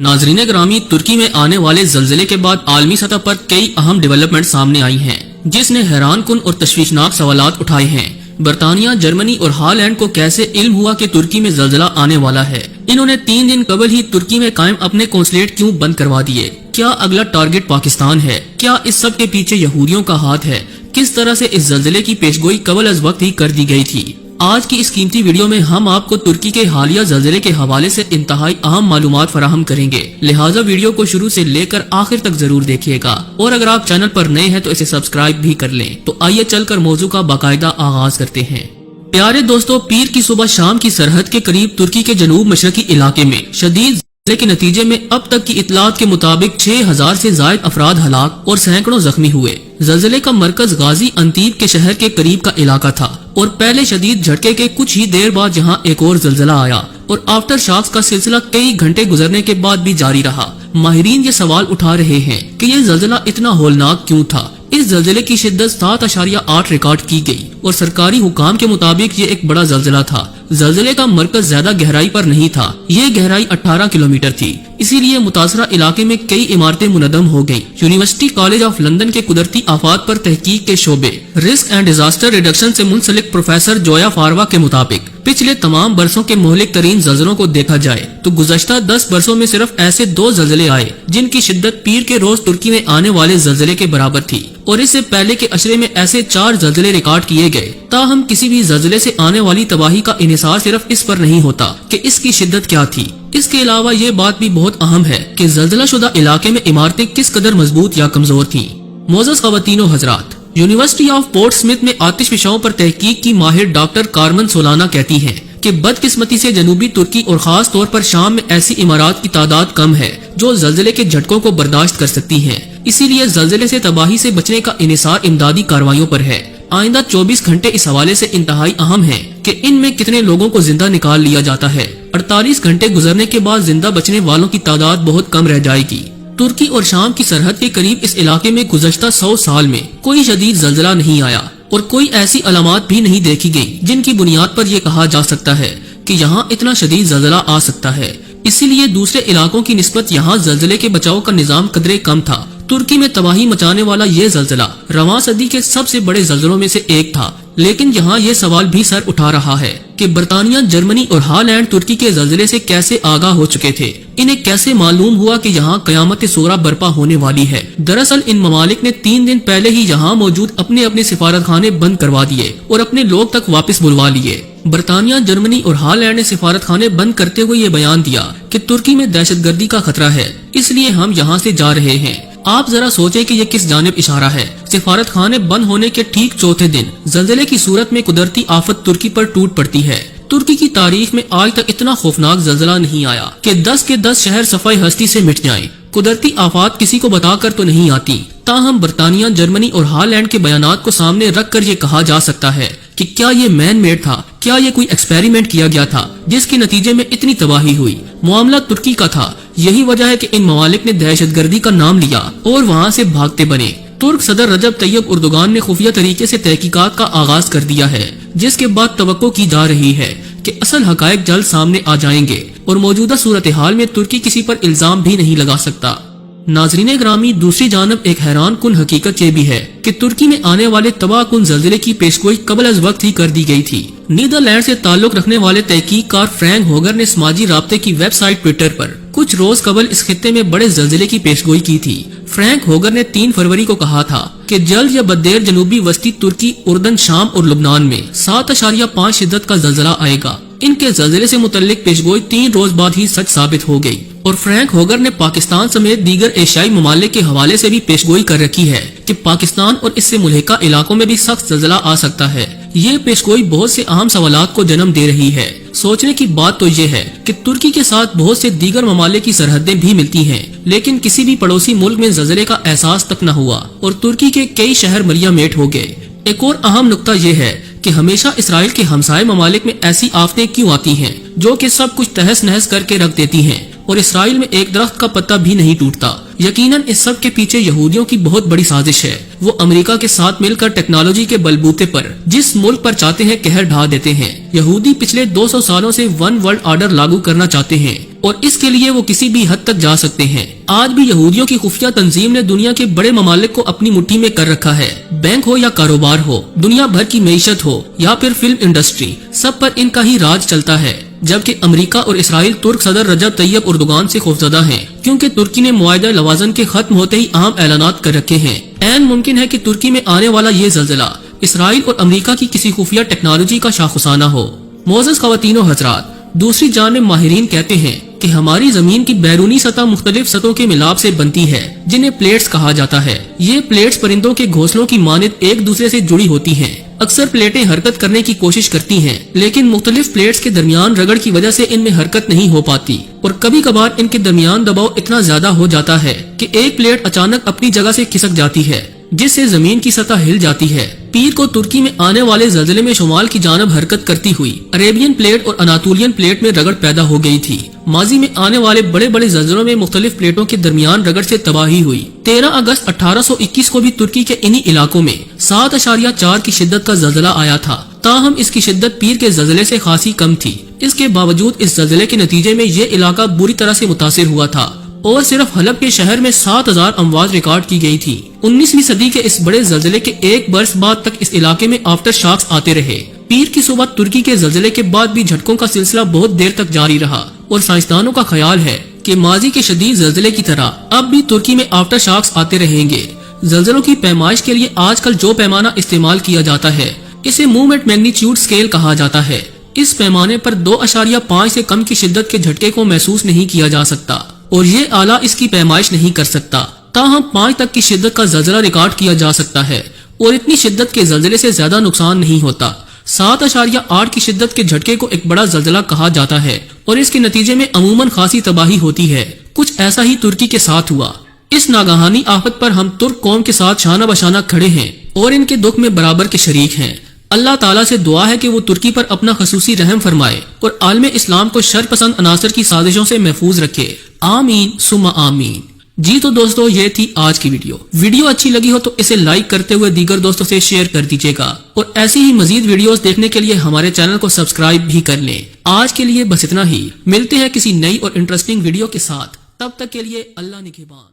नाजरीन ग्रामी, तुर्की में आने वाले जल्जले के बाद आलमी सतह पर कई अहम डेवलपमेंट सामने आई हैं, जिसने हैरान कुन और तशवीशनाक सवालात उठाए हैं। बरतानिया, जर्मनी और हॉलैंड को कैसे इल्म हुआ कि तुर्की में जल्जला आने वाला है? इन्होंने 3 दिन कबल ही तुर्की में कायम अपने कौंसलेट क्यों बंद करवा दिए? क्या अगला टारगेट पाकिस्तान है? क्या इस सब के पीछे यहूदियों का हाथ है? किस तरह से इस जल्जले की पेशगोई कबल अज वक्त ही कर दी गई थी? आज की इस कीमती वीडियो में हम आपको तुर्की के हालिया जल्जले के हवाले से इंतहाई अहम मालूमात फराहम करेंगे, लिहाजा वीडियो को शुरू से लेकर आखिर तक जरूर देखिएगा। और अगर आप चैनल पर नए हैं तो इसे सब्सक्राइब भी कर लें। तो आइए चलकर मौजू का बाकायदा आगाज करते हैं। प्यारे दोस्तों, पीर की सुबह शाम की सरहद के करीब तुर्की के जनूब मशरकी इलाके में शदीद जल्जले के नतीजे में अब तक की इतलात के मुताबिक 6000 से जायद अफराद हलाक और सैकड़ों जख्मी हुए। जल्जले का मरकज गाजी अंतीब के शहर के करीब का इलाका था और पहले शदीद झटके के कुछ ही देर बाद यहां एक और जल्जला आया और आफ्टर शॉक्स का सिलसिला कई घंटे गुजरने के बाद भी जारी रहा। माहिरीन ये सवाल उठा रहे हैं कि ये जल्जला इतना होलनाक क्यों था। इस जल्जले की शिद्दत 7.8 रिकॉर्ड की गई और सरकारी हुकाम के मुताबिक ये एक बड़ा जल्जला था। जल्जले का मरकज ज्यादा गहराई पर नहीं था, ये गहराई 18 किलोमीटर थी, इसीलिए मुतासरा इलाके में कई इमारतें मुनदम हो गयी। यूनिवर्सिटी कॉलेज ऑफ लंदन के कुदरती आफात पर तहकीक के शोबे रिस्क एंड डिजास्टर रिडक्शन से मुंसलिक प्रोफेसर जोया फारवा के मुताबिक पिछले तमाम बरसों के मोहलिक तरीन जल्जलों को देखा जाए तो गुज़श्ता 10 बरसों में सिर्फ ऐसे 2 जल्जले आए जिनकी शिद्दत पीर के रोज तुर्की में आने वाले जल्जले के बराबर थी और इससे पहले के अशरे में ऐसे 4 जल्जले रिकॉर्ड किए गए। ताहम किसी भी जल्जले से आने वाली तबाही का इन्हिसार सिर्फ इस पर नहीं होता कि इसकी शिद्दत क्या थी। इसके अलावा ये बात भी बहुत अहम है कि जल्जला शुदा इलाके में इमारतें किस कदर मजबूत या कमजोर थीं। मोअज़्ज़ज़ ख़वातीनो हज़रात, यूनिवर्सिटी ऑफ पोर्ट्समिथ में आतिश विषयों पर तहकीक की माहिर डॉक्टर कारमन सोलाना कहती हैं कि बदकिस्मती से जनूबी तुर्की और खास तौर पर शाम में ऐसी इमारत की तादाद कम है जो जल्जले के झटकों को बर्दाश्त कर सकती हैं। इसीलिए जल्जले से तबाही से बचने का इन्हिसार इमदादी कार्रवाइयों पर है। आइंदा 24 घंटे इस हवाले से इंतहाई अहम है कि इनमें कितने लोगों को जिंदा निकाल लिया जाता है। 48 घंटे गुजरने के बाद जिंदा बचने वालों की तादाद बहुत कम रह जाएगी। तुर्की और शाम की सरहद के करीब इस इलाके में गुज़श्ता 100 साल में कोई शदीद जल्जला नहीं आया और कोई ऐसी अलामात भी नहीं देखी गई जिनकी बुनियाद पर यह कहा जा सकता है कि यहाँ इतना शदीद जल्जला आ सकता है। इसीलिए दूसरे इलाकों की निस्बत यहाँ जल्जले के बचाव का निजाम कदरे कम था। तुर्की में तबाही मचाने वाला ये जल्जला रवां सदी के सबसे बड़े जल्जलों में से एक था, लेकिन यहाँ ये सवाल भी सर उठा रहा है कि बरतानिया, जर्मनी और हॉलैंड तुर्की के जल्जले से कैसे आगाह हो चुके थे। इन्हें कैसे मालूम हुआ कि यहाँ कयामत सूरा बर्पा होने वाली है? दरअसल इन ममालिक ने 3 दिन पहले ही यहाँ मौजूद अपने अपने सिफारत खाने बंद करवा दिए और अपने लोग तक वापस बुलवा लिए। बरतानिया, जर्मनी और हॉलैंड ने सिफारत खाने बंद करते हुए ये बयान दिया कि तुर्की में दहशतगर्दी का खतरा है, इसलिए हम यहाँ से जा रहे हैं। आप जरा सोचें कि ये किस जानिब इशारा है। सिफारत खाने बंद होने के ठीक चौथे दिन जल्जले की सूरत में कुदरती आफत तुर्की पर टूट पड़ती है। तुर्की की तारीख में आज तक इतना खौफनाक जल्जला नहीं आया कि 10 के 10 शहर सफाई हस्ती से मिट जाएं। कुदरती आफात किसी को बताकर तो नहीं आती। ताहम बरतानिया, जर्मनी और हॉलैंड के बयानात को सामने रख कर ये कहा जा सकता है कि क्या ये मैन मेड था? क्या ये कोई एक्सपेरिमेंट किया गया था जिसके नतीजे में इतनी तबाही हुई? मामला तुर्की का था। यही वजह है कि इन ममालिक ने दहशतगर्दी का नाम लिया और वहाँ से भागते बने। तुर्क सदर रजब तैयब उर्दुगान ने खुफिया तरीके से तहकीकात का आगाज कर दिया है, जिसके बाद तवक्को की जा रही है कि असल हकायक जल्द सामने आ जाएंगे और मौजूदा सूरत हाल में तुर्की किसी पर इल्जाम भी नहीं लगा सकता। नाजरीन ग्रामी, दूसरी जानब एक हैरान कुन हकीकत ये भी है कि तुर्की में आने वाले तबाह कुन जल्जले की पेशगोई कबल अज वक्त ही कर दी गई थी। नीदरलैंड से ताल्लुक रखने वाले तहकीककार फ्रैंक होगर ने समाजी राब्ते की वेबसाइट ट्विटर पर कुछ रोज कबल इस खित्ते में बड़े जल्जले की पेशगोई की थी। फ्रैंक होगर ने 3 फरवरी को कहा था कि जल्द या बदेर जनूबी वस्ती तुर्की, उर्दन, शाम और लुबनान में 7.5 शिद्दत का जल्जला आएगा। इनके जल्जले से मुतल्लिक पेशगोई 3 रोज बाद ही सच साबित हो गई और फ्रैंक होगर ने पाकिस्तान समेत दीगर एशियाई ममालिक के हवाले से भी पेशगोई कर रखी है कि पाकिस्तान और इससे मुल्हिका इलाकों में भी सख्त जल्जला आ सकता है। ये पेशगोई बहुत से अहम सवालात को जन्म दे रही है। सोचने की बात तो ये है कि तुर्की के साथ बहुत से दीगर ममालिक की सरहदें भी मिलती हैं, लेकिन किसी भी पड़ोसी मुल्क में जल्जले का एहसास तक न हुआ और तुर्की के कई शहर मलिया मेट हो गए। एक और अहम नुक्ता ये है कि हमेशा इसराइल के हमसाये ममालिक में ऐसी आफतें क्यों आती हैं जो कि सब कुछ तहस नहस करके रख देती हैं और इसराइल में एक दरख्त का पत्ता भी नहीं टूटता। यकीनन इस सब के पीछे यहूदियों की बहुत बड़ी साजिश है। वो अमेरिका के साथ मिलकर टेक्नोलॉजी के बलबूते पर जिस मुल्क पर चाहते हैं कहर ढा देते हैं। यहूदी पिछले 200 सालों से वन वर्ल्ड ऑर्डर लागू करना चाहते हैं। اور اس کے لیے وہ کسی بھی حد تک جا سکتے ہیں۔ آج بھی یہودیوں کی خفیہ تنظیم نے دنیا کے بڑے ممالک کو اپنی مٹھی میں کر رکھا ہے۔ بینک ہو یا کاروبار ہو، دنیا بھر کی معیشت ہو یا پھر فلم انڈسٹری، سب پر ان کا ہی راج چلتا ہے۔ جبکہ امریکہ اور اسرائیل ترک صدر رجب طیب اردوغان سے خوفزدہ ہیں، کیونکہ ترکی نے معاہدہ لوازن کے ختم ہوتے ہی اہم اعلانات کر رکھے ہیں۔ عین ممکن ہے کہ ترکی میں آنے والا یہ زلزلہ اسرائیل اور امریکہ کی کسی خفیہ ٹیکنالوجی کا شاخسانہ ہو۔ معزز خواتین و حضرات، دوسری جانب ماہرین کہتے ہیں کہ ہماری زمین کی بیرونی سطح مختلف سطحوں کے ملاپ سے بنتی ہے، جنہیں پلیٹس کہا جاتا ہے۔ یہ پلیٹس پرندوں کے گھونسلوں کی مانند ایک دوسرے سے جڑی ہوتی ہیں۔ اکثر پلیٹیں حرکت کرنے کی کوشش کرتی ہیں، لیکن مختلف پلیٹس کے درمیان رگڑ کی وجہ سے ان میں حرکت نہیں ہو پاتی، اور کبھی کبھار ان کے درمیان دباؤ اتنا زیادہ ہو جاتا ہے کہ ایک پلیٹ اچانک اپنی جگہ سے کھسک جاتی ہے، جس سے زمین کی سطح ہل جاتی ہے۔ پیر کو ترکی میں آنے والے زلزلے میں شمال کی جانب حرکت کرتی ہوئی عربین پلیٹ اور اناطولین پلیٹ میں رگڑ پیدا ہو گئی تھی۔ ماضی میں آنے والے بڑے بڑے زلزلوں میں مختلف پلیٹوں کے درمیان رگڑ سے تباہی ہوئی۔ 13 اگست 1821 کو بھی ترکی کے انہی علاقوں میں 7.4 کی شدت کا زلزلہ آیا تھا، تاہم اس کی شدت پیر کے زلزلے سے خاصی کم تھی۔ اس کے باوجود اس زلزلے کے نتیجے میں یہ علاقہ بری طرح سے متاثر ہوا تھا، اور صرف حلب کے شہر میں 7000 اموات ریکارڈ کی گئی تھی۔ 19ویں صدی کے اس بڑے زلزلے کے ایک برس بعد تک اس علاقے میں آفٹر شاکس آتے رہے۔ پیر کی صبح ترکی کے زلزلے کے بعد بھی جھٹکوں کا سلسلہ بہت دیر تک جاری رہا، اور سائنسدانوں کا خیال ہے کہ ماضی کے شدید زلزلے کی طرح اب بھی ترکی میں آفٹر شاکس آتے رہیں گے۔ زلزلوں کی پیمائش کے لیے آج کل جو پیمانہ استعمال کیا جاتا ہے، اسے موومنٹ میگنیچیوڈ اسکیل کہا جاتا ہے۔ اس پیمانے پر 2.5 سے کم کی شدت کے جھٹکے کو محسوس نہیں کیا جا سکتا، اور یہ آلہ اس کی پیمائش نہیں کر سکتا۔ تاہم 5 تک کی شدت کا زلزلہ ریکارڈ کیا جا سکتا ہے، اور اتنی شدت کے زلزلے سے زیادہ نقصان نہیں ہوتا۔ 7.8 کی شدت کے جھٹکے کو ایک بڑا زلزلہ کہا جاتا ہے، اور اس کے نتیجے میں عموماً خاصی تباہی ہوتی ہے۔ کچھ ایسا ہی ترکی کے ساتھ ہوا۔ اس ناگہانی آفت پر ہم ترک قوم کے ساتھ شانہ بشانہ کھڑے ہیں، اور ان کے دکھ میں برابر کے شریک ہیں۔ اللہ تعالیٰ سے دعا ہے کہ وہ ترکی پر اپنا خصوصی رحم فرمائے اور عالم اسلام کو شر پسند عناصر کی سازشوں سے محفوظ رکھے۔ آمین ثم آمین۔ جی تو دوستو، یہ تھی آج کی ویڈیو اچھی لگی ہو تو اسے لائک کرتے ہوئے دیگر دوستوں سے شیئر کر دیجیے گا، اور ایسی ہی مزید ویڈیوز دیکھنے کے لیے ہمارے چینل کو سبسکرائب بھی کر لیں۔ آج کے لیے بس اتنا ہی، ملتے ہیں کسی نئی اور انٹرسٹنگ ویڈیو کے ساتھ، تب تک کے لیے اللہ نگہبان۔